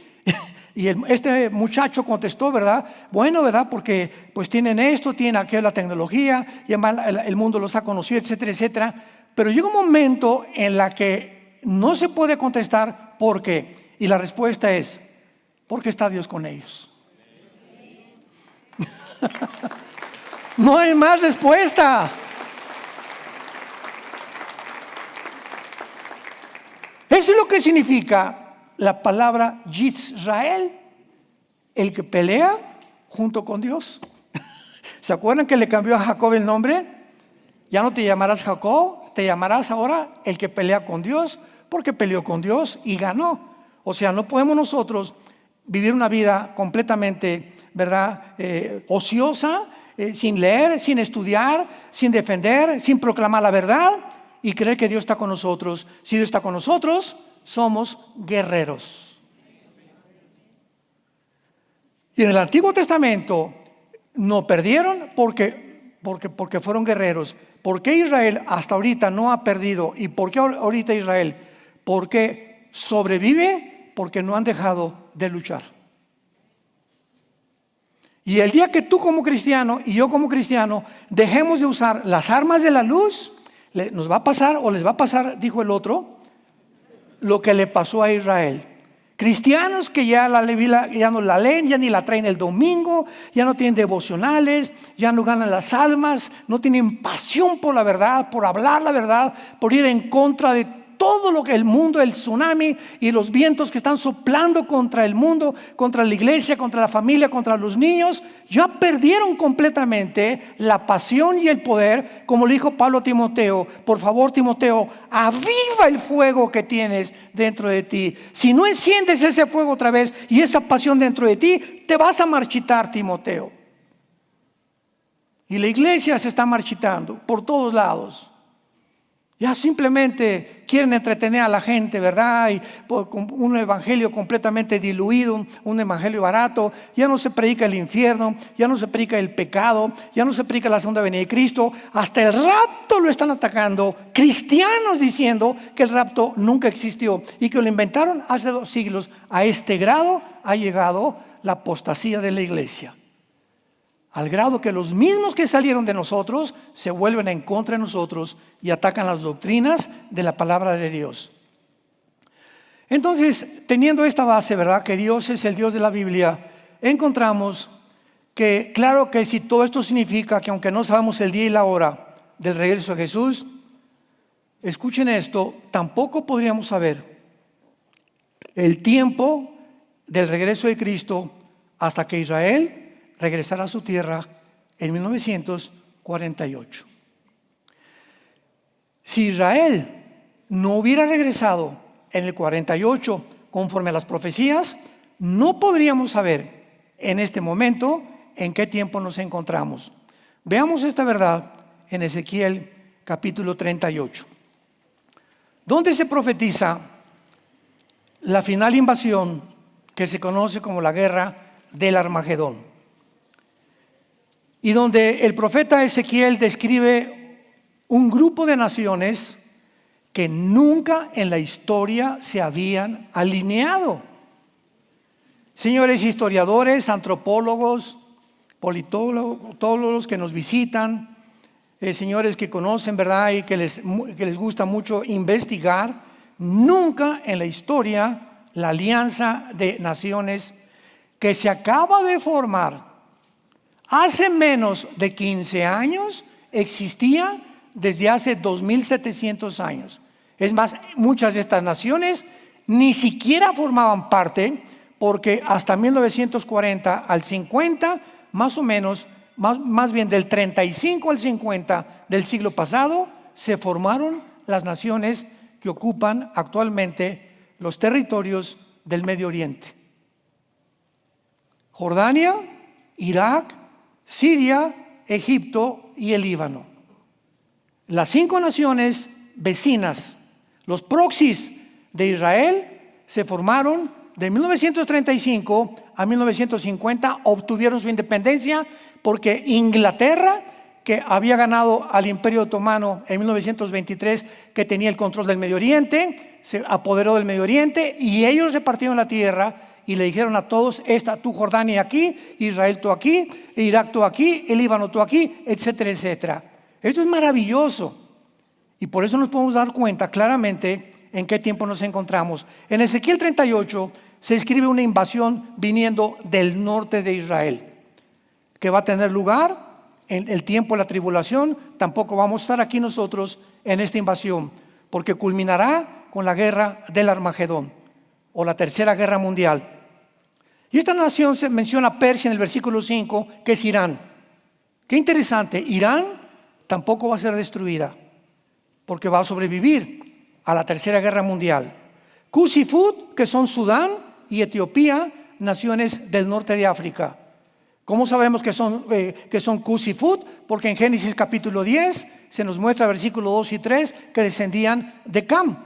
Y este muchacho contestó, ¿verdad? Bueno, ¿verdad? Porque pues tienen esto, tienen aquella tecnología, y el mundo los ha conocido, etcétera, etcétera. Pero llega un momento en la que no se puede contestar ¿por qué? Y la respuesta es: porque está Dios con ellos. No hay más respuesta. Eso es lo que significa la palabra Yisrael, el que pelea junto con Dios. ¿Se acuerdan que le cambió a Jacob el nombre? Ya no te llamarás Jacob, te llamarás ahora el que pelea con Dios, porque peleó con Dios y ganó. O sea, no podemos nosotros vivir una vida completamente, ¿verdad?, ociosa, sin leer, sin estudiar, sin defender, sin proclamar la verdad y creer que Dios está con nosotros. Si Dios está con nosotros, somos guerreros. Y en el Antiguo Testamento no perdieron porque fueron guerreros. ¿Por qué Israel hasta ahorita no ha perdido? ¿Y por qué ahorita Israel? Porque sobrevive porque no han dejado de luchar. Y el día que tú como cristiano y yo como cristiano dejemos de usar las armas de la luz, nos va a pasar, o les va a pasar, dijo el otro, lo que le pasó a Israel. Cristianos que ya ya no la leen, ya ni la traen el domingo, ya no tienen devocionales, ya no ganan las almas, no tienen pasión por la verdad, por hablar la verdad, por ir en contra de todo lo que el mundo, el tsunami y los vientos que están soplando contra el mundo, contra la iglesia, contra la familia, contra los niños, ya perdieron completamente la pasión y el poder. Como le dijo Pablo a Timoteo: por favor, Timoteo, aviva el fuego que tienes dentro de ti. Si no enciendes ese fuego otra vez y esa pasión dentro de ti, te vas a marchitar, Timoteo. Y la iglesia se está marchitando por todos lados. Ya simplemente quieren entretener a la gente, ¿verdad? Y con un evangelio completamente diluido, un evangelio barato. Ya no se predica el infierno, ya no se predica el pecado, ya no se predica la segunda venida de Cristo. Hasta el rapto lo están atacando cristianos, diciendo que el rapto nunca existió y que lo inventaron hace 2 siglos. A este grado ha llegado la apostasía de la iglesia. Al grado que los mismos que salieron de nosotros se vuelven en contra de nosotros y atacan las doctrinas de la palabra de Dios. Entonces, teniendo esta base, ¿verdad?, que Dios es el Dios de la Biblia, encontramos que, claro que si todo esto significa que aunque no sabemos el día y la hora del regreso de Jesús, escuchen esto, tampoco podríamos saber el tiempo del regreso de Cristo hasta que Israel regresará a su tierra en 1948. Si Israel no hubiera regresado en el 48 conforme a las profecías, no podríamos saber en este momento en qué tiempo nos encontramos. Veamos esta verdad en Ezequiel capítulo 38, donde se profetiza la final invasión que se conoce como la guerra del Armagedón, y donde el profeta Ezequiel describe un grupo de naciones que nunca en la historia se habían alineado. Señores historiadores, antropólogos, politólogos, todos los que nos visitan, señores que conocen, ¿verdad?, y que les gusta mucho investigar, nunca en la historia la alianza de naciones que se acaba de formar hace menos de 15 años existía desde hace 2700 años. Es más, muchas de estas naciones ni siquiera formaban parte, porque hasta 1940 al 50, más o menos, más bien del 35 al 50 del siglo pasado, se formaron las naciones que ocupan actualmente los territorios del Medio Oriente: Jordania, Irak, Siria, Egipto y el Líbano. Las 5 naciones vecinas, los proxies de Israel, se formaron de 1935 a 1950, obtuvieron su independencia porque Inglaterra, que había ganado al Imperio Otomano en 1923, que tenía el control del Medio Oriente, se apoderó del Medio Oriente y ellos repartieron la tierra y le dijeron a todos: tú Jordania aquí, Israel tú aquí, Irak tú aquí, el Líbano tú aquí, etcétera, etcétera. Esto es maravilloso y por eso nos podemos dar cuenta claramente en qué tiempo nos encontramos. En Ezequiel 38 se escribe una invasión viniendo del norte de Israel, que va a tener lugar en el tiempo de la tribulación. Tampoco vamos a estar aquí nosotros en esta invasión, porque culminará con la guerra del Armagedón, o la tercera guerra mundial. Y esta nación se menciona Persia en el versículo 5, que es Irán. Qué interesante, Irán tampoco va a ser destruida, porque va a sobrevivir a la tercera guerra mundial. Cus y Fud, que son Sudán y Etiopía, naciones del norte de África. ¿Cómo sabemos que son Cus y Fud? Porque en Génesis capítulo 10 se nos muestra, versículos 2 y 3, que descendían de Cam,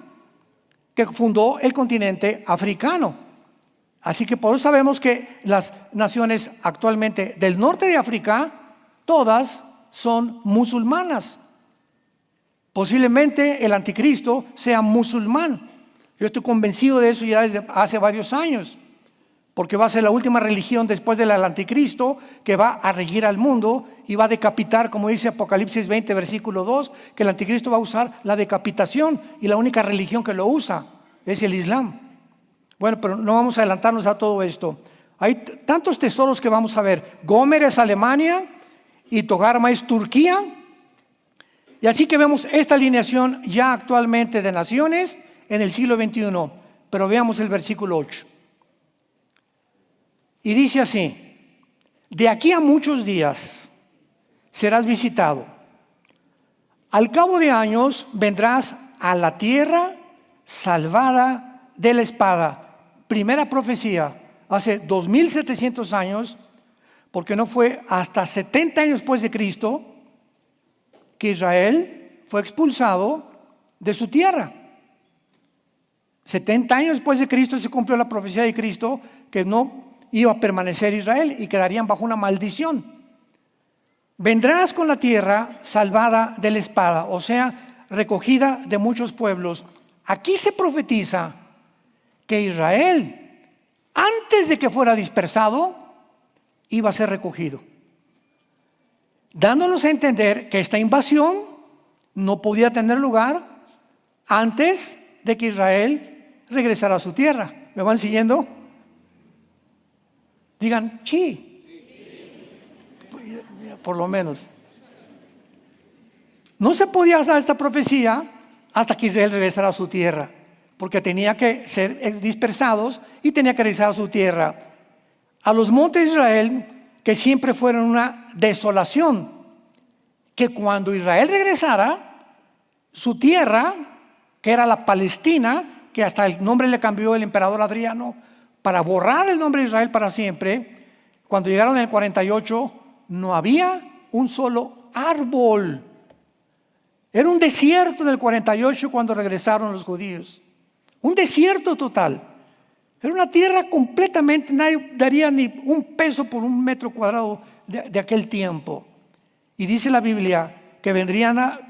que fundó el continente africano. Así que por eso sabemos que las naciones actualmente del norte de África, todas son musulmanas. Posiblemente el anticristo sea musulmán. Yo estoy convencido de eso ya desde hace varios años, porque va a ser la última religión después del anticristo, que va a regir al mundo y va a decapitar, como dice Apocalipsis 20, versículo 2, que el anticristo va a usar la decapitación, y la única religión que lo usa es el Islam. Bueno, pero no vamos a adelantarnos a todo esto. Hay tantos tesoros que vamos a ver. Gomer es Alemania y Togarma es Turquía. Y así que vemos esta alineación ya actualmente de naciones en el siglo XXI, pero veamos el versículo 8. Y dice así: de aquí a muchos días serás visitado. Al cabo de años vendrás a la tierra salvada de la espada. Primera profecía, hace 2700 años, porque no fue hasta 70 años después de Cristo que Israel fue expulsado de su tierra. 70 años después de Cristo se cumplió la profecía de Cristo que no iba a permanecer Israel y quedarían bajo una maldición. Vendrás con la tierra salvada de la espada, o sea, recogida de muchos pueblos. Aquí se profetiza que Israel, antes de que fuera dispersado, iba a ser recogido, dándonos a entender que esta invasión no podía tener lugar antes de que Israel regresara a su tierra. ¿Me van siguiendo? Digan, sí. Por lo menos. No se podía dar esta profecía hasta que Israel regresara a su tierra, porque tenía que ser dispersados y tenía que regresar a su tierra. A los montes de Israel, que siempre fueron una desolación, que cuando Israel regresara, su tierra, que era la Palestina, que hasta el nombre le cambió el emperador Adriano, para borrar el nombre de Israel para siempre, cuando llegaron en el 48, no había un solo árbol. Era un desierto en el 48 cuando regresaron los judíos. Un desierto total. Era una tierra completamente, nadie daría ni un peso por un metro cuadrado de aquel tiempo. Y dice la Biblia que vendrían a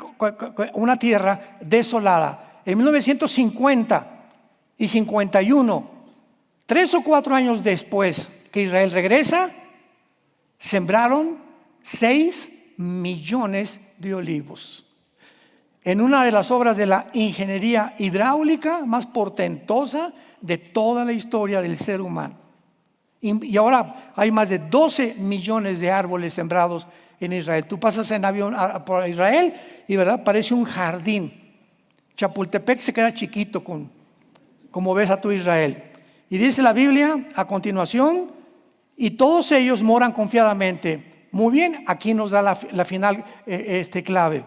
una tierra desolada. En 1950 y 51, 3 o 4 años después que Israel regresa, sembraron 6 millones de olivos. En una de las obras de la ingeniería hidráulica más portentosa de toda la historia del ser humano. Y ahora hay más de 12 millones de árboles sembrados en Israel. Tú pasas en avión por Israel y verdad parece un jardín. Chapultepec se queda chiquito como ves a tu Israel. Y dice la Biblia a continuación: y todos ellos moran confiadamente. Muy bien, aquí nos da la final clave.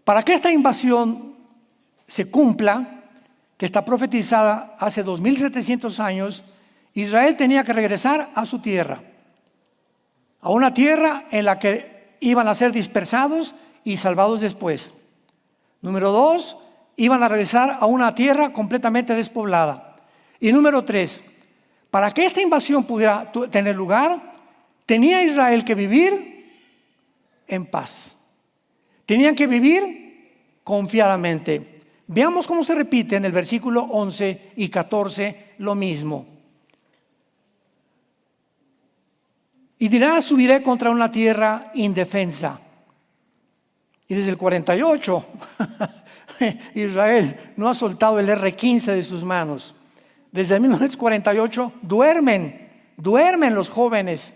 Para que esta invasión se cumpla, que está profetizada hace 2700 años, Israel tenía que regresar a su tierra, a una tierra en la que iban a ser dispersados y salvados después. Número 2, iban a regresar a una tierra completamente despoblada. Y número 3, para que esta invasión pudiera tener lugar, tenía Israel que vivir en paz. Tenían que vivir confiadamente. Veamos cómo se repite en el versículo 11 y 14 lo mismo. Y dirá: subiré contra una tierra indefensa. Y desde el 48, Israel no ha soltado el R-15 de sus manos. Desde el 1948 duermen los jóvenes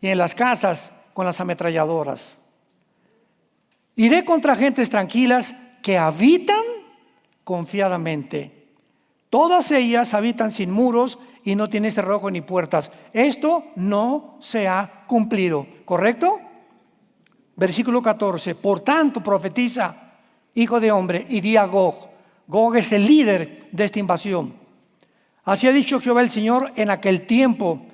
y en las casas con las ametralladoras. Iré contra gentes tranquilas que habitan confiadamente. Todas ellas habitan sin muros y no tienen cerrojo ni puertas. Esto no se ha cumplido, ¿correcto? Versículo 14. Por tanto, profetiza, hijo de hombre, y di a Gog. Gog es el líder de esta invasión. Así ha dicho Jehová el Señor: en aquel tiempo,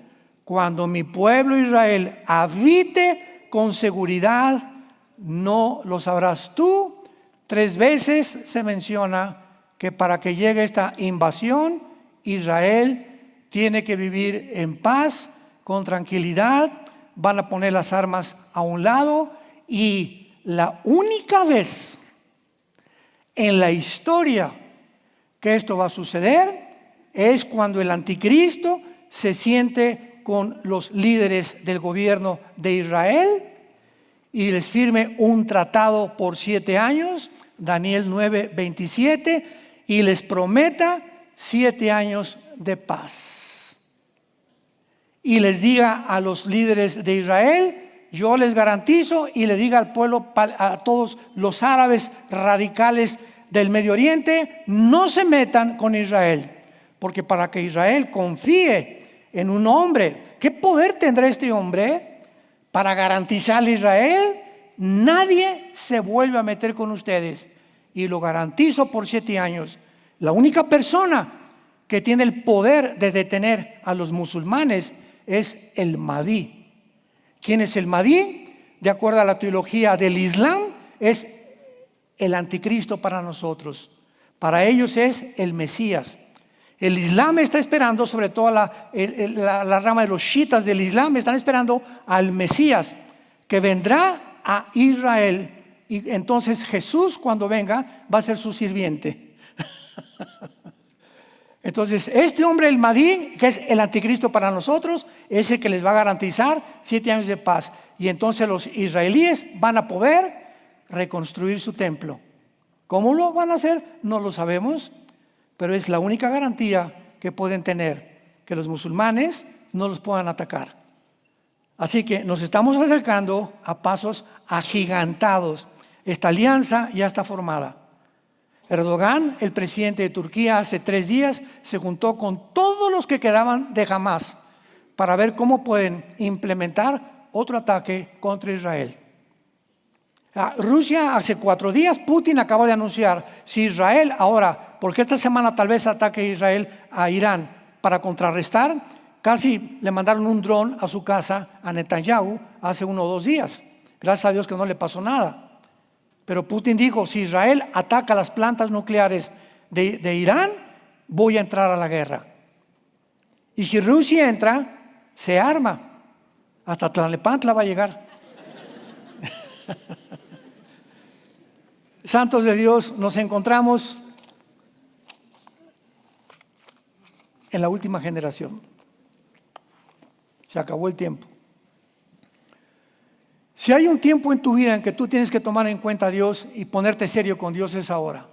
cuando mi pueblo Israel habite con seguridad, no lo sabrás tú. 3 veces se menciona que para que llegue esta invasión, Israel tiene que vivir en paz, con tranquilidad. Van a poner las armas a un lado, y la única vez en la historia que esto va a suceder es cuando el anticristo se siente con los líderes del gobierno de Israel y les firme un tratado por 7 años, Daniel 9:27, y les prometa 7 años de paz. Y les diga a los líderes de Israel: yo les garantizo, y le diga al pueblo, a todos los árabes radicales del Medio Oriente no se metan con Israel, porque para que Israel confíe en un hombre, ¿qué poder tendrá este hombre para garantizarle a Israel? Nadie se vuelve a meter con ustedes, y lo garantizo por 7 años. La única persona que tiene el poder de detener a los musulmanes es el Mahdi. ¿Quién es el Mahdi? De acuerdo a la teología del Islam, es el anticristo para nosotros. Para ellos es el Mesías. El Islam está esperando, sobre todo la rama de los chiitas del Islam, están esperando al Mesías que vendrá a Israel. Y entonces Jesús, cuando venga, va a ser su sirviente. Entonces este hombre, el Mahdi, que es el anticristo para nosotros, es el que les va a garantizar 7 años de paz. Y entonces los israelíes van a poder reconstruir su templo. ¿Cómo lo van a hacer? No lo sabemos, pero es la única garantía que pueden tener, que los musulmanes no los puedan atacar. Así que nos estamos acercando a pasos agigantados. Esta alianza ya está formada. Erdogan, el presidente de Turquía, hace 3 días se juntó con todos los que quedaban de Hamas para ver cómo pueden implementar otro ataque contra Israel. Rusia, hace 4 días, Putin acaba de anunciar, si Israel ahora, porque esta semana tal vez ataque Israel a Irán para contrarrestar, casi le mandaron un dron a su casa a Netanyahu hace 1 o 2 días. Gracias a Dios que no le pasó nada. Pero Putin dijo, si Israel ataca las plantas nucleares de Irán, voy a entrar a la guerra. Y si Rusia entra, se arma. Hasta Tlalnepantla va a llegar. Santos de Dios, nos encontramos en la última generación. Se acabó el tiempo. Si hay un tiempo en tu vida en que tú tienes que tomar en cuenta a Dios y ponerte serio con Dios, es ahora.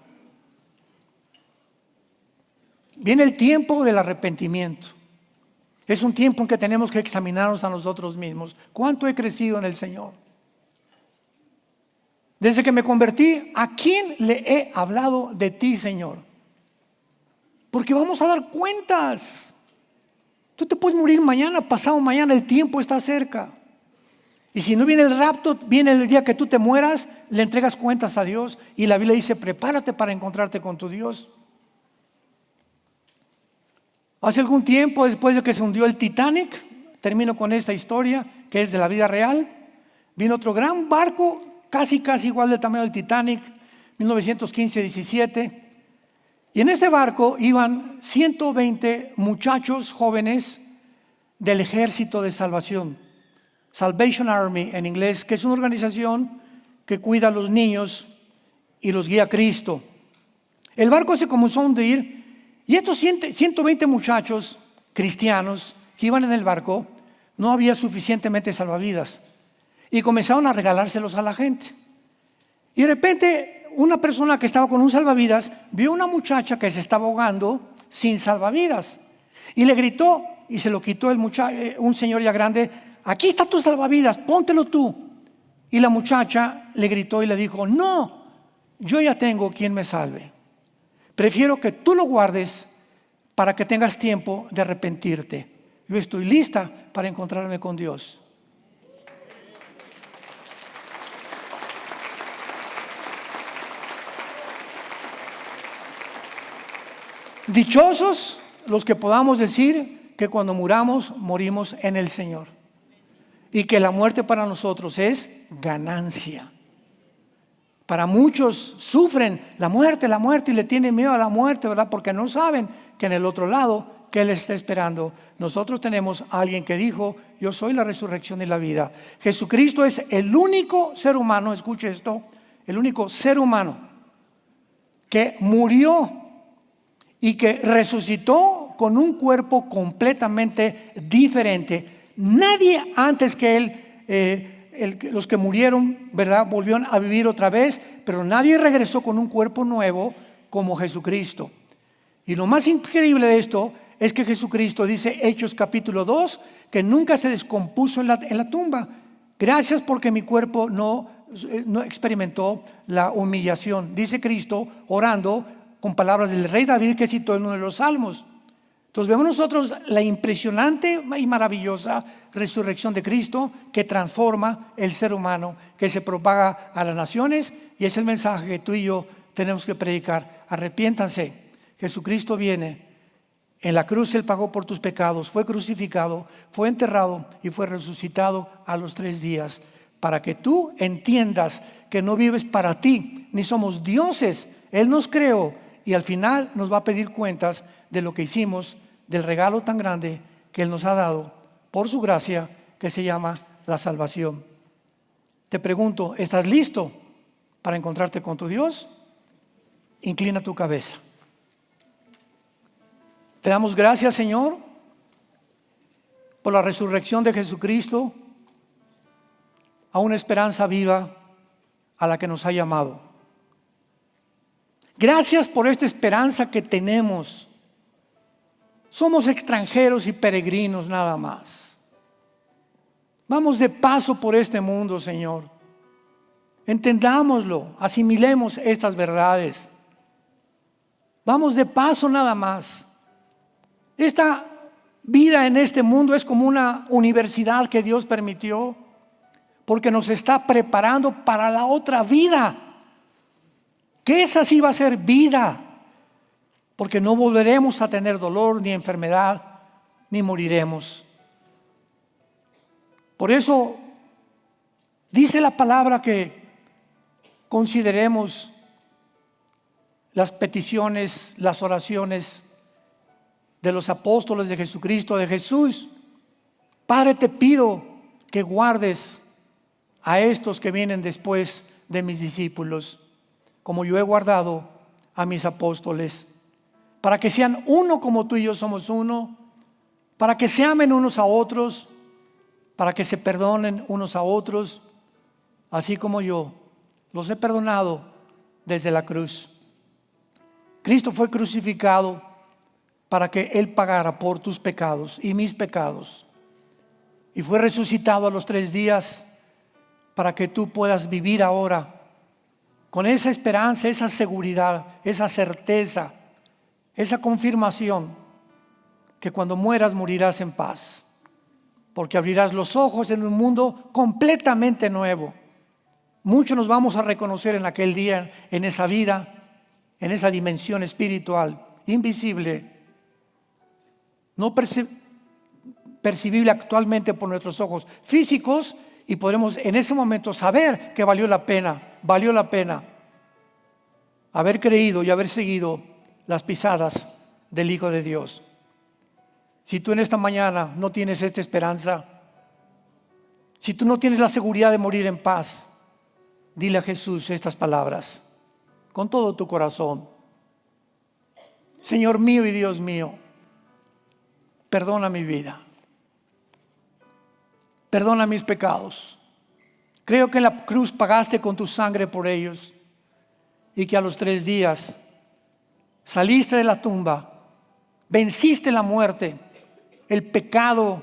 Viene el tiempo del arrepentimiento. Es un tiempo en que tenemos que examinarnos a nosotros mismos. ¿Cuánto he crecido en el Señor? Desde que me convertí, ¿a quién le he hablado de ti, Señor? Porque vamos a dar cuentas. Tú te puedes morir mañana, pasado mañana, el tiempo está cerca. Y si no viene el rapto, viene el día que tú te mueras, le entregas cuentas a Dios. Y la Biblia dice, prepárate para encontrarte con tu Dios. Hace algún tiempo, después de que se hundió el Titanic, termino con esta historia, que es de la vida real, vino otro gran barco, casi igual del tamaño del Titanic, 1915-17. Y en este barco iban 120 muchachos jóvenes del Ejército de Salvación. Salvation Army en inglés, que es una organización que cuida a los niños y los guía a Cristo. El barco se comenzó a hundir y estos 120 muchachos cristianos que iban en el barco, no había suficientemente salvavidas y comenzaron a regalárselos a la gente. Y de repente una persona que estaba con un salvavidas vio una muchacha que se estaba ahogando sin salvavidas y le gritó y se lo quitó un señor ya grande. Aquí está tu salvavidas, póntelo tú. Y la muchacha le gritó y le dijo, no, yo ya tengo quien me salve. Prefiero que tú lo guardes para que tengas tiempo de arrepentirte. Yo estoy lista para encontrarme con Dios. Dichosos los que podamos decir que cuando muramos, morimos en el Señor. Y que la muerte para nosotros es ganancia. Para muchos sufren la muerte y le tienen miedo a la muerte, ¿verdad? Porque no saben que en el otro lado, ¿qué les está esperando? Nosotros tenemos a alguien que dijo, yo soy la resurrección y la vida. Jesucristo es el único ser humano, escuche esto, el único ser humano que murió y que resucitó con un cuerpo completamente diferente. Nadie antes que él, los que murieron, ¿verdad?, volvieron a vivir otra vez, pero nadie regresó con un cuerpo nuevo como Jesucristo. Y lo más increíble de esto es que Jesucristo dice, Hechos capítulo 2, que nunca se descompuso en la tumba. Gracias porque mi cuerpo no no experimentó la humillación. Dice Cristo orando con palabras del rey David que citó en uno de los salmos. Entonces vemos nosotros la impresionante y maravillosa resurrección de Cristo que transforma el ser humano, que se propaga a las naciones, y es el mensaje que tú y yo tenemos que predicar. Arrepiéntanse, Jesucristo viene. En la cruz Él pagó por tus pecados, fue crucificado, fue enterrado y fue resucitado a los 3 días, para que tú entiendas que no vives para ti, ni somos dioses. Él nos creó y al final nos va a pedir cuentas de lo que hicimos, del regalo tan grande que Él nos ha dado por su gracia, que se llama la salvación. Te pregunto, ¿estás listo para encontrarte con tu Dios? Inclina tu cabeza. Te damos gracias, Señor, por la resurrección de Jesucristo a una esperanza viva a la que nos ha llamado. Gracias por esta esperanza que tenemos. Somos extranjeros y peregrinos nada más. Vamos de paso por este mundo, Señor. Entendámoslo, asimilemos estas verdades. Vamos de paso nada más. Esta vida en este mundo es como una universidad que Dios permitió, porque nos está preparando para la otra vida, que esa sí va a ser vida, porque no volveremos a tener dolor ni enfermedad, ni moriremos. Por eso dice la palabra que consideremos las peticiones, las oraciones de los apóstoles de Jesucristo, de Jesús. Padre, te pido que guardes a estos que vienen después de mis discípulos, como yo he guardado a mis apóstoles, para que sean uno como tú y yo somos uno, para que se amen unos a otros, para que se perdonen unos a otros, así como yo los he perdonado desde la cruz. Cristo fue crucificado para que Él pagara por tus pecados y mis pecados, y fue resucitado a los 3 días para que tú puedas vivir ahora con esa esperanza, esa seguridad, esa certeza, esa confirmación que cuando mueras morirás en paz, porque abrirás los ojos en un mundo completamente nuevo. Muchos nos vamos a reconocer en aquel día, en esa vida, en esa dimensión espiritual, invisible, no percibible actualmente por nuestros ojos físicos, y podremos en ese momento saber que valió la pena haber creído y haber seguido las pisadas del Hijo de Dios. Si tú en esta mañana no tienes esta esperanza, si tú no tienes la seguridad de morir en paz, dile a Jesús estas palabras con todo tu corazón. Señor mío y Dios mío, perdona mi vida. Perdona mis pecados. Creo que en la cruz pagaste con tu sangre por ellos, y que a los 3 días saliste de la tumba, venciste la muerte, el pecado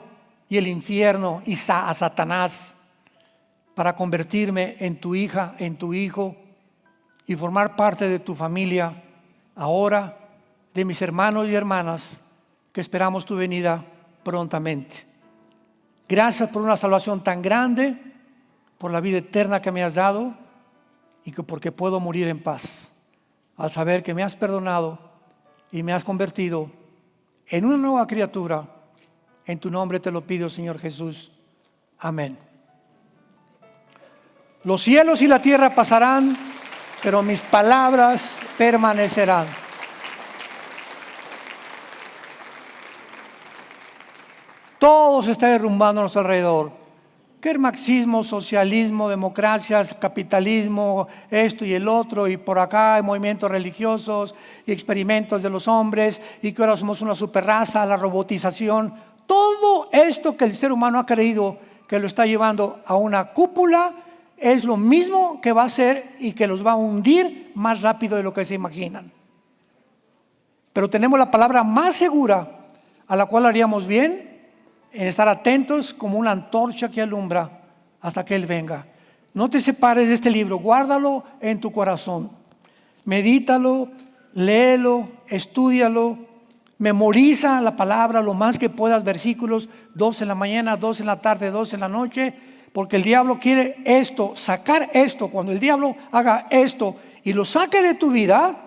y el infierno y a Satanás, para convertirme en tu hija, en tu hijo, y formar parte de tu familia ahora, de mis hermanos y hermanas que esperamos tu venida prontamente. Gracias por una salvación tan grande, por la vida eterna que me has dado, y que porque puedo morir en paz al saber que me has perdonado y me has convertido en una nueva criatura. En tu nombre te lo pido, Señor Jesús. Amén. Los cielos y la tierra pasarán, pero mis palabras permanecerán. Todo se está derrumbando a nuestro alrededor. ¿Qué es marxismo, socialismo, democracias, capitalismo, esto y el otro? Y por acá hay movimientos religiosos y experimentos de los hombres, y que ahora somos una superraza, la robotización. Todo esto que el ser humano ha creído que lo está llevando a una cúpula es lo mismo que va a hacer y que los va a hundir más rápido de lo que se imaginan. Pero tenemos la palabra más segura, a la cual haríamos bien en estar atentos como una antorcha que alumbra hasta que Él venga. No te separes de este libro, guárdalo en tu corazón. Medítalo, léelo, estúdialo, memoriza la palabra lo más que puedas, versículos, 2 en la mañana, 2 en la tarde, 2 en la noche, porque el diablo quiere esto, sacar esto. Cuando el diablo haga esto y lo saque de tu vida,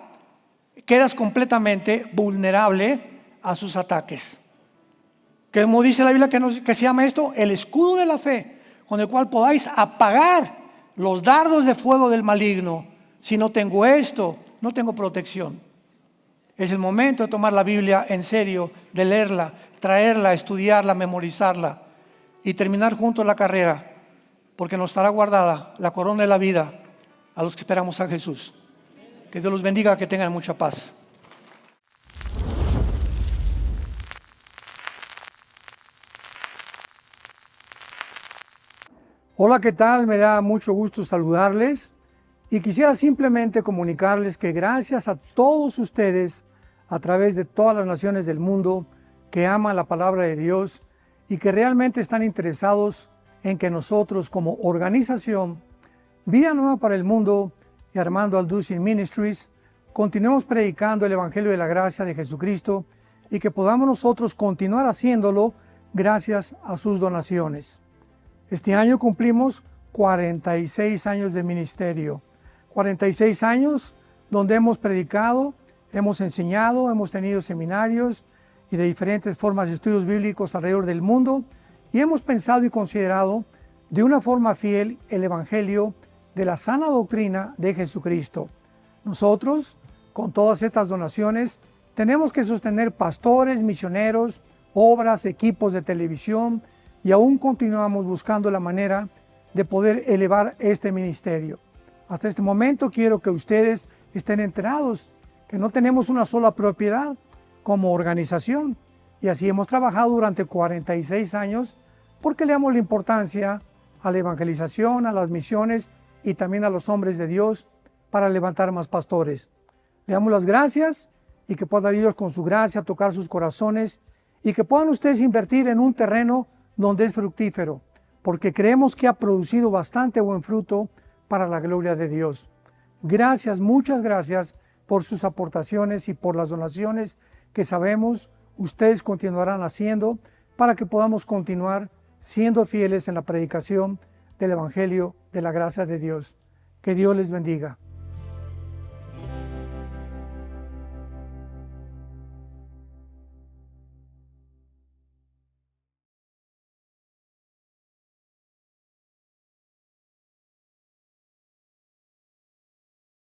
quedas completamente vulnerable a sus ataques. Como dice la Biblia que se llama esto, el escudo de la fe, con el cual podáis apagar los dardos de fuego del maligno. Si no tengo esto, no tengo protección. Es el momento de tomar la Biblia en serio, de leerla, traerla, estudiarla, memorizarla y terminar juntos la carrera, porque nos estará guardada la corona de la vida a los que esperamos a Jesús. Que Dios los bendiga, que tengan mucha paz. Hola, ¿qué tal? Me da mucho gusto saludarles y quisiera simplemente comunicarles que gracias a todos ustedes a través de todas las naciones del mundo que aman la palabra de Dios y que realmente están interesados en que nosotros como organización Vida Nueva para el Mundo y Armando Alducin Ministries continuemos predicando el Evangelio de la Gracia de Jesucristo y que podamos nosotros continuar haciéndolo gracias a sus donaciones. Este año cumplimos 46 años de ministerio, 46 años donde hemos predicado, hemos enseñado, hemos tenido seminarios y de diferentes formas de estudios bíblicos alrededor del mundo y hemos pensado y considerado de una forma fiel el Evangelio de la sana doctrina de Jesucristo. Nosotros, con todas estas donaciones, tenemos que sostener pastores, misioneros, obras, equipos de televisión, y aún continuamos buscando la manera de poder elevar este ministerio. Hasta este momento quiero que ustedes estén enterados que no tenemos una sola propiedad como organización y así hemos trabajado durante 46 años porque le damos la importancia a la evangelización, a las misiones y también a los hombres de Dios para levantar más pastores. Le damos las gracias y que pueda Dios con su gracia tocar sus corazones y que puedan ustedes invertir en un terreno donde es fructífero, porque creemos que ha producido bastante buen fruto para la gloria de Dios. Gracias, muchas gracias por sus aportaciones y por las donaciones que sabemos ustedes continuarán haciendo para que podamos continuar siendo fieles en la predicación del Evangelio de la gracia de Dios. Que Dios les bendiga.